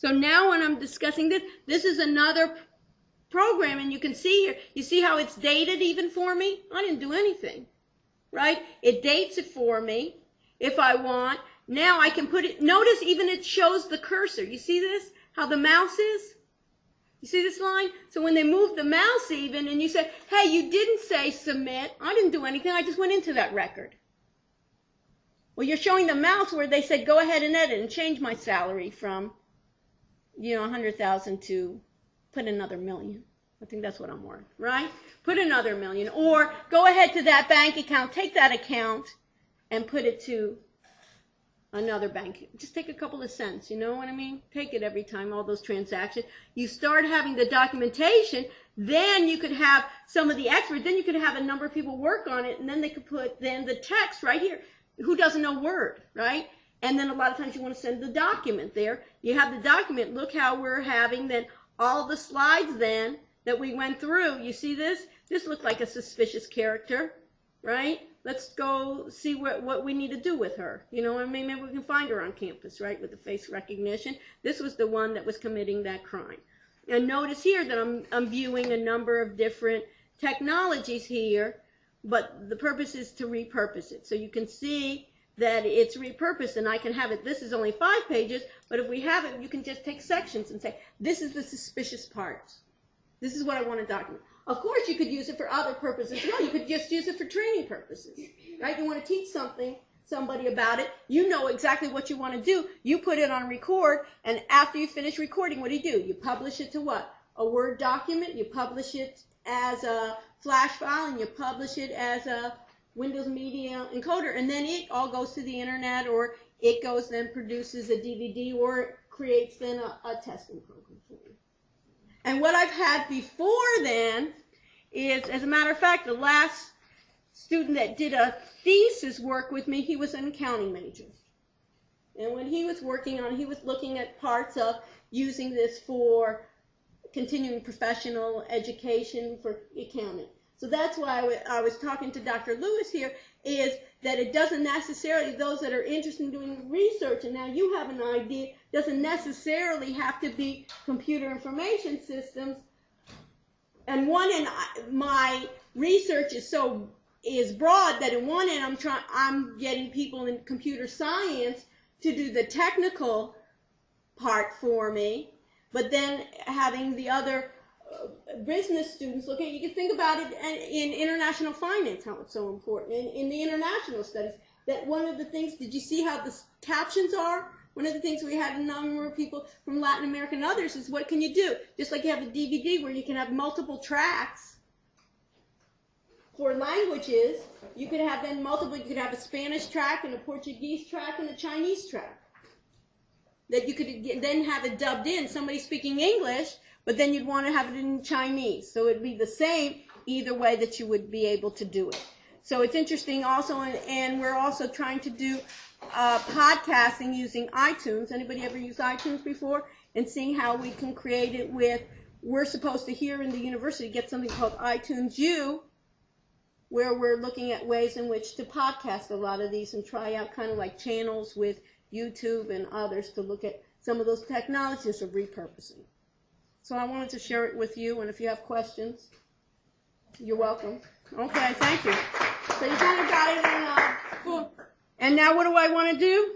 So now when I'm discussing this, this is another program, and you can see here, you see how it's dated even for me? I didn't do anything, right? It dates it for me if I want. Now I can put it, notice even it shows the cursor. You see this? How the mouse is? You see this line? So when they move the mouse even and you say, hey, you didn't say submit, I didn't do anything, I just went into that record. Well, you're showing the mouse where they said go ahead and edit and change my salary from, 100,000 to put another million. I think that's what I'm worth, right? Put another million. Or go ahead to that bank account, take that account and put it to another bank. Just take a couple of cents, you know what I mean? Take it every time, all those transactions. You start having the documentation, then you could have some of the experts, then you could have a number of people work on it, and then they could put then the text right here. Who doesn't know Word, right? And then a lot of times you want to send the document there. You have the document. Look how we're having then all the slides then that we went through. You see this? This looks like a suspicious character, right? Let's go see what we need to do with her. You know what I mean? Maybe we can find her on campus, right, with the face recognition. This was the one that was committing that crime. And notice here that I'm viewing a number of different technologies here, but the purpose is to repurpose it. So you can see that it's repurposed, and I can have it. This is only 5 pages, but if we have it, you can just take sections and say, this is the suspicious parts. This is what I want to document. Of course, you could use it for other purposes as well. You could just use it for training purposes, right? You want to teach somebody about it. You know exactly what you want to do. You put it on record, and after you finish recording, what do? You publish it to what? A Word document. You publish it as a Flash file, and you publish it as a Windows Media Encoder, and then it all goes to the internet, or it goes then produces a DVD, or creates then a testing program for you. And what I've had before then is, as a matter of fact, the last student that did a thesis work with me, he was an accounting major. And when he was working on, he was looking at parts of using this for continuing professional education for accounting. So that's why I was talking to Dr. Lewis here, is that it doesn't necessarily, those that are interested in doing research, and now you have an idea, doesn't necessarily have to be computer information systems. And one end, my research is broad that in one end I'm getting people in computer science to do the technical part for me, but then having the other business students look at, you can think about it in international finance, how it's so important, in the international studies, that one of the things, did you see how the captions are? One of the things we had a number of people from Latin America and others is, what can you do? Just like you have a DVD where you can have multiple tracks for languages, you could have then multiple, you could have a Spanish track and a Portuguese track and a Chinese track. That you could then have it dubbed in, somebody speaking English, but then you'd want to have it in Chinese. So it'd be the same either way that you would be able to do it. So it's interesting also, and we're also trying to do podcasting using iTunes. Anybody ever use iTunes before? And seeing how we can create it with, we're supposed to here in the university get something called iTunes U, where we're looking at ways in which to podcast a lot of these and try out kind of like channels with YouTube and others to look at some of those technologies of repurposing. So I wanted to share it with you, and if you have questions, you're welcome. Okay, thank you. So you kind of got it in a book. And now what do I want to do?